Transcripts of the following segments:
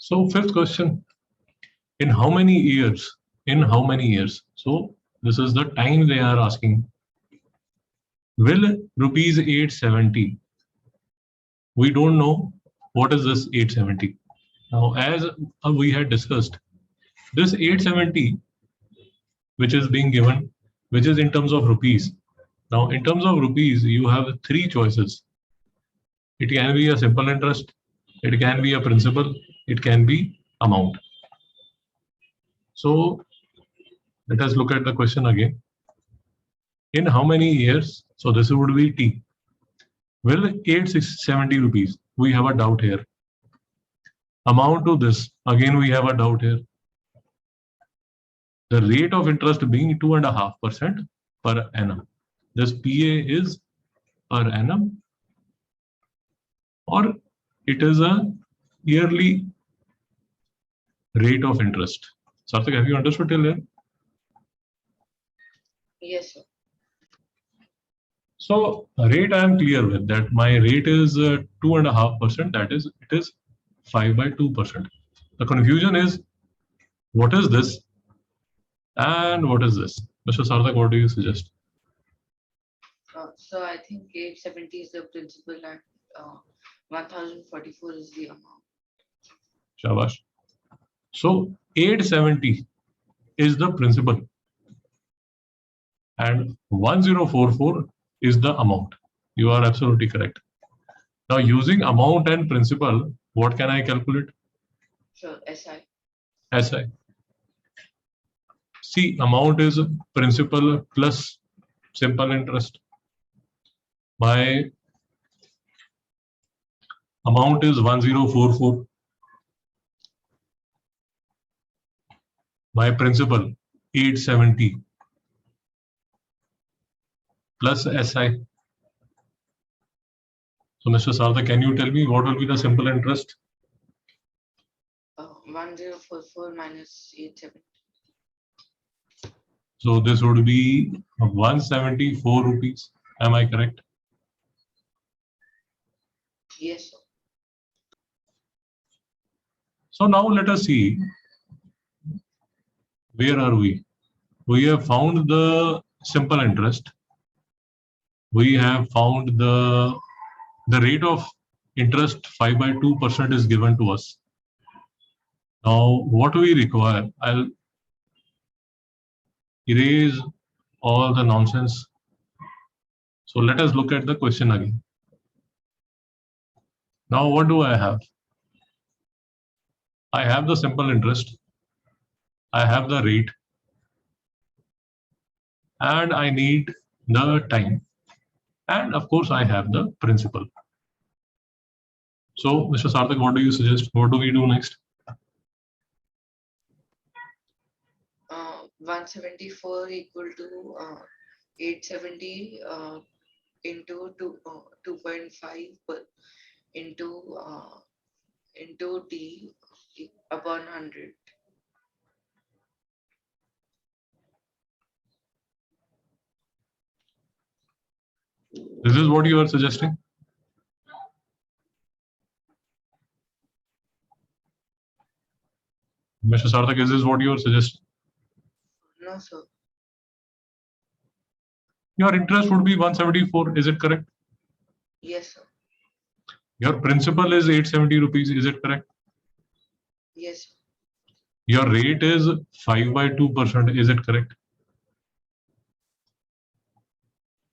So fifth question, in how many years? In how many years? So this is the time they are asking. Will rupees 870? We don't know what is this 870. Now, as we had discussed, this 870, which is being given, which is in terms of rupees. Now, in terms of rupees, you have three choices. It can be a simple interest, it can be a principal, it can be amount. So let us look at the question again. In how many years? So this would be T. Will 870 rupees? We have a doubt here. Amount to this, again we have a doubt here. The rate of interest being 2.5% per annum. This PA is per annum, or it is a yearly rate of interest. Sarthak, have you understood till here? Yes, sir. So rate I am clear with that my rate is 2.5%. That is, it is 5/2%. The confusion is what is this and what is this? Mr. Sarthak, what do you suggest? So I think 870 is the principal and 1044 is the amount. Shabash. So 870 is the principal and 1044 is the amount. You are absolutely correct. Now using amount and principal, what can I calculate? Sure, SI. SI. See, amount is principal plus simple interest. My amount is 1044. My principal 870 plus SI. So Mr. Sarthak, can you tell me what will be the simple interest? 1044 minus 870. So this would be 174 rupees. Am I correct? Yes, sir. So now let us see. Where are we? We have found the simple interest. We have found the rate of interest 5/2% is given to us. Now what we require, I'll erase all the nonsense. So let us look at the question again. Now what do I have? I have the simple interest, I have the rate, and I need the time. And of course, I have the principal. So, Mr. Sarthak, what do you suggest? What do we do next? 174 equal to 870 into 2.5 into T upon 100. This is what you are suggesting? Mr. Sarthak, is this what you are suggesting? No, sir. Your interest would be 174, is it correct? Yes, sir. Your principal is 870 rupees, is it correct? Yes, sir. Your rate is 5/2%, is it correct?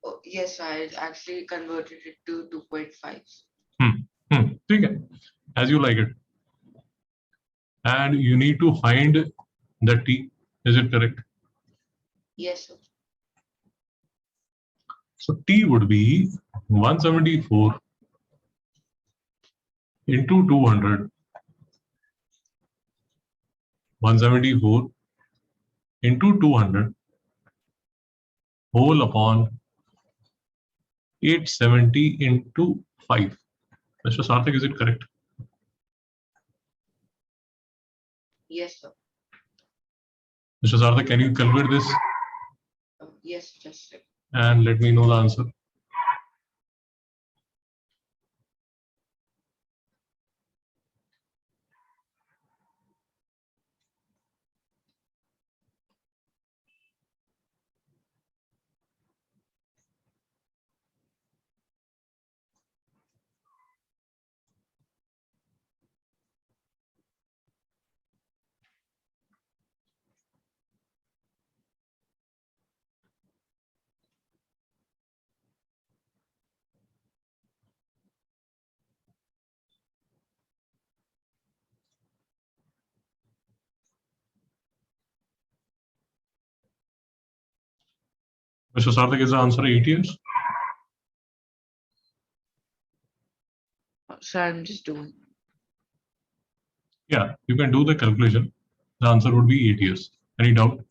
Oh, yes, I actually converted it to 2.5. Okay. As you like it. And you need to find the T, is it correct? Yes, sir. So T would be 174 into 200. 174 into 200 whole upon 870 into 5. Mr. Sarthak, is it correct? Yes, sir. Mr. Sarthak, can you calculate this Yes, just a second. and let me know the answer? Mr. Sarthak, is the answer 8 years? Sir, I'm just doing. Yeah, you can do the calculation. The answer would be 8 years. Any doubt?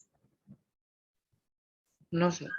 No, sir.